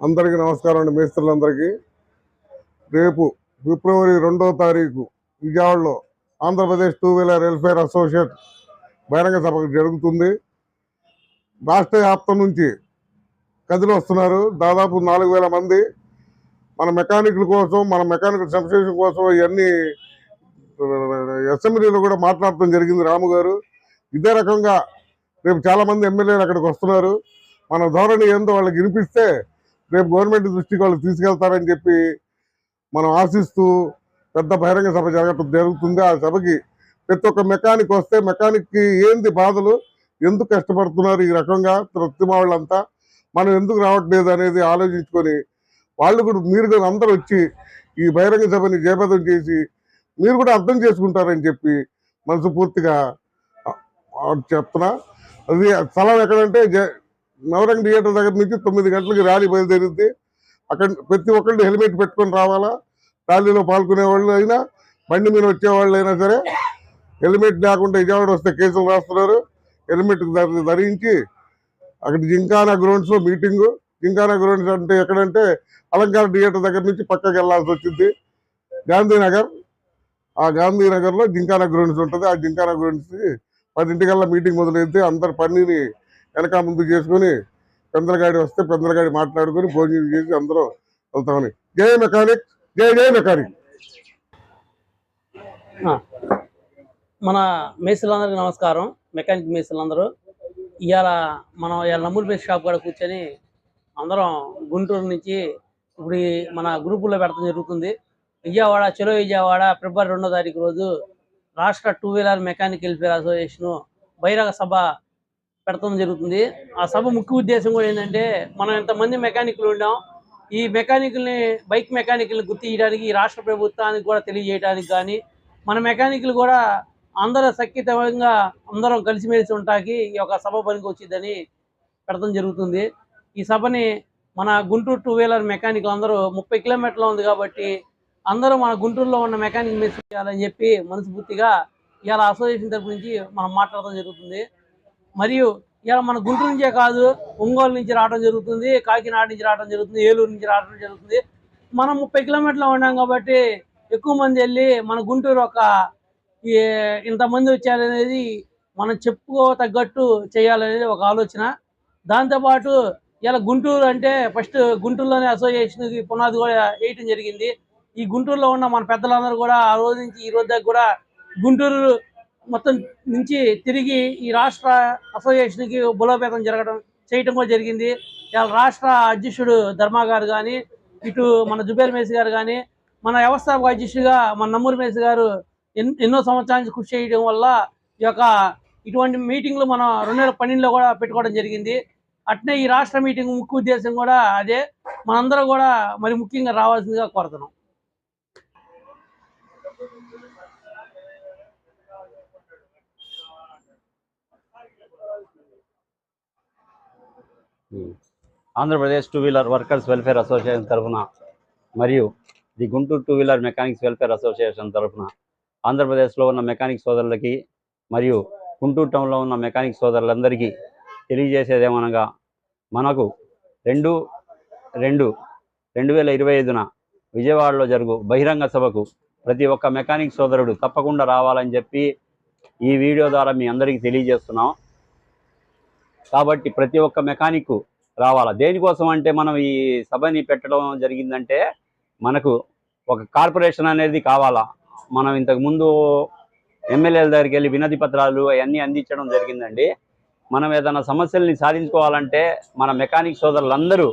అందరికీ నమస్కారం అండి. మేస్త్రులందరికీ రేపు ఫిబ్రవరి 2వ తారీఖు విజయవాడలో Andhra Pradesh two wheeler welfare association బహిరంగ సభ జరుగుతుంది. రాష్ట్ర వ్యాప్తం నుంచి కదిలి వస్తున్నారు. దాదాపు 4,000 మంది. మన మెకానిక్ల కోసం, మన మెకానికల్ సబ్స్టేషన్ కోసం ఇవన్నీ అసెంబ్లీలో కూడా మాట్లాడటం జరిగింది రాము గారు. ఇదే రకంగా రేపు చాలా మంది ఎమ్మెల్యేలు అక్కడికి వస్తున్నారు. మన ధోరణి ఏందో వాళ్ళకి వినిపిస్తే రేపు గవర్నమెంట్ దృష్టికి వాళ్ళు తీసుకెళ్తారని చెప్పి మనం ఆశిస్తూ పెద్ద బహిరంగ సభ జరుగుతుంది. ఆ సభకి ప్రతి ఒక్క మెకానిక్ వస్తే మెకానిక్కి ఏంది బాధలు, ఎందుకు కష్టపడుతున్నారు ఈ రకంగా ప్రతి వాళ్ళంతా, మనం ఎందుకు రావట్లేదు అనేది ఆలోచించుకొని వాళ్ళు కూడా మీరు కూడా అందరూ వచ్చి ఈ బహిరంగ సభని జయప్రదం చేసి మీరు కూడా అర్థం చేసుకుంటారని చెప్పి మనస్ఫూర్తిగా చెప్తున్నా. అది స్థలం ఎక్కడంటే నవరంగ్ థియేటర్ దగ్గర నుంచి 9 గంటలకి ర్యాలీ బయలుదేరుద్ది. అక్కడ ప్రతి ఒక్కళ్ళు హెల్మెట్ పెట్టుకొని రావాలా. ర్యాలీలో పాల్గొనే వాళ్ళు అయినా, బండి మీద వచ్చేవాళ్ళు అయినా సరే హెల్మెట్ లేకుండా విజయవాడ వస్తే కేసులు రాస్తున్నారు. హెల్మెట్ ధరించి అక్కడ జింకానా గ్రౌండ్స్ లో మీటింగు. జింకానా గ్రౌండ్స్ అంటే ఎక్కడంటే అలంకార థియేటర్ దగ్గర నుంచి పక్కకి వెళ్లాల్సి వచ్చింది. గాంధీనగర్, ఆ గాంధీనగర్ లో జింకానా గ్రౌండ్స్ ఉంటుంది. ఆ జింకానా గ్రౌండ్స్ 10 మీటింగ్ మొదలైతే అందరు పనిని వెనక ముందు చేసుకుని పెందలగాడి వస్తే పెందలగాడి మాట్లాడుకొని భోజనం చేసి అందరూ వెళ్తామని. జై మెకానిక్, జై జై మెకానిక్. మన మేస్త్రులందరికీ నమస్కారం. మెకానిక్ మేస్త్రులందరూ మనం ఇవాళ నమ్మూరు షాప్ కూడా కూర్చొని అందరం గుంటూరు నుంచి ఇప్పుడు మన గ్రూపుల్లో పెడతాం జరుగుతుంది. విజయవాడ, చెలో విజయవాడ ఫిబ్రవరి 2వ తారీఖు రోజు రాష్ట్ర two wheeler mechanic welfare association బహిరంగ సభ పెడతాం జరుగుతుంది. ఆ సభ ముఖ్య ఉద్దేశం కూడా ఏంటంటే, మనం ఇంతమంది మెకానిక్లు ఉన్నాం, ఈ మెకానిక్ని బైక్ మెకానిక్ని గుర్తించడానికి ఈ రాష్ట్ర ప్రభుత్వానికి కూడా తెలియజేయడానికి కానీ, మన మెకానిక్లు కూడా అందరూ సఖ్యతంగా అందరం కలిసిమెలిసి ఉంటాకి ఈ యొక్క సభ పనికి వచ్చిందని పెడతాం జరుగుతుంది. ఈ సభని మన గుంటూరు టూ వీలర్ మెకానిక్లు అందరూ 30 కిలోమీటర్లు ఉంది కాబట్టి అందరూ మన గుంటూరులో ఉన్న మెకానిక్ మిస్ చేయాలని చెప్పి మనస్ఫూర్తిగా ఇవాళ అసోసియేషన్ తరపు నుంచి మనం మాట్లాడటం జరుగుతుంది. మరియు ఇవాళ మన గుంటూరు నుంచే కాదు, ఒంగోలు నుంచి రావడం జరుగుతుంది, కాకినాడ నుంచి రావడం జరుగుతుంది, ఏలూరు నుంచి రావడం జరుగుతుంది. మనం 30 కిలోమీటర్లు ఉన్నాం కాబట్టి ఎక్కువ మంది వెళ్ళి మన గుంటూరు ఇంతమంది వచ్చారనేది మనం చెప్పుకోతగ్గట్టు చేయాలనేది ఒక ఆలోచన. దాంతోపాటు ఇలా గుంటూరు అంటే ఫస్ట్ గుంటూరులోనే అసోసియేషన్కి పునాది కూడా వేయటం జరిగింది. ఈ గుంటూరులో ఉన్న మన పెద్దలందరూ కూడా ఆ రోజు నుంచి ఈ రోజు దాకా కూడా గుంటూరు మొత్తం నుంచి తిరిగి ఈ రాష్ట్ర అసోసియేషన్కి బలోపేతం చేయటం కూడా జరిగింది. ఇవాళ రాష్ట్ర అధ్యక్షుడు ధర్మా గారు కానీ, ఇటు మన జుబేర్ మేసి గారు కానీ, మన వ్యవస్థాపక అధ్యక్షుడిగా మన నమ్మూరు మేసి గారు ఎన్నో సంవత్సరాల నుంచి కృషి చేయడం వల్ల ఇటువంటి మీటింగ్లు మనం 2012లో కూడా పెట్టుకోవడం జరిగింది. అట్నే ఈ రాష్ట్ర మీటింగ్ ముఖ్య ఉద్దేశం కూడా అదే. మనందరూ కూడా మరి ముఖ్యంగా రావాల్సిందిగా కోరుతున్నాం. Andhra Pradesh two wheeler workers welfare association తరఫున మరియు the Guntur two wheeler mechanics welfare association తరఫున ఆంధ్రప్రదేశ్లో ఉన్న మెకానిక్ సోదరులకి మరియు గుంటూరు టౌన్లో ఉన్న మెకానిక్ సోదరులందరికీ తెలియజేసేదేమనగా, మనకు 2/2/2025న విజయవాడలో జరుగు బహిరంగ సభకు ప్రతి ఒక్క మెకానిక్ సోదరుడు తప్పకుండా రావాలని చెప్పి ఈ వీడియో ద్వారా మీ అందరికీ తెలియజేస్తున్నాం. కాబట్టి ప్రతి ఒక్క మెకానిక్ రావాలా. దేనికోసం అంటే, మనం ఈ సభని పెట్టడం జరిగిందంటే, మనకు ఒక కార్పొరేషన్ అనేది కావాలా. మనం ఇంతకుముందు ఎమ్మెల్యేల దగ్గరికి వెళ్ళి వినతి పత్రాలు అవన్నీ అందించడం జరిగిందండి. మనం ఏదైనా సమస్యల్ని సాధించుకోవాలంటే మన మెకానిక్ సోదరులందరూ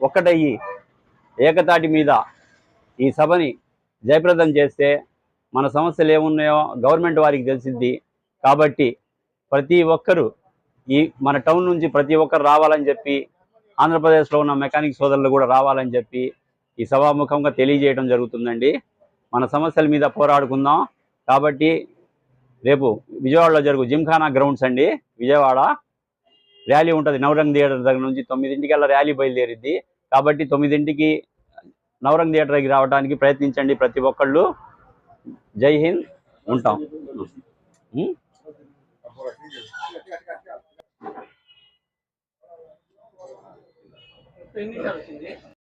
ఒక్కటయ్యి ఏకతాటి మీద ఈ సభని జయప్రదం చేస్తే మన సమస్యలు ఏమున్నాయో గవర్నమెంట్ వారికి తెలిసిద్ది. కాబట్టి ప్రతి ఒక్కరూ మన టౌన్ నుంచి ప్రతి ఒక్కరు రావాలని చెప్పి, ఆంధ్రప్రదేశ్లో ఉన్న మెకానిక్ సోదరులు కూడా రావాలని చెప్పి ఈ సభాముఖంగా తెలియజేయడం జరుగుతుందండి. మన సమస్యల మీద పోరాడుకుందాం. కాబట్టి రేపు విజయవాడలో జరుగు జిమ్ఖానా గ్రౌండ్స్ అండి, విజయవాడ ర్యాలీ ఉంటుంది. నవరంగ్ థియేటర్ దగ్గర నుంచి 9 ర్యాలీ బయలుదేరిద్ది. కాబట్టి 9 నవరంగ్ థియేటర్ దగ్గర రావడానికి ప్రయత్నించండి ప్రతి ఒక్కళ్ళు. జై హింద్. ఉంటాం. ఎన్ని నిమిషాలు వచ్చింది?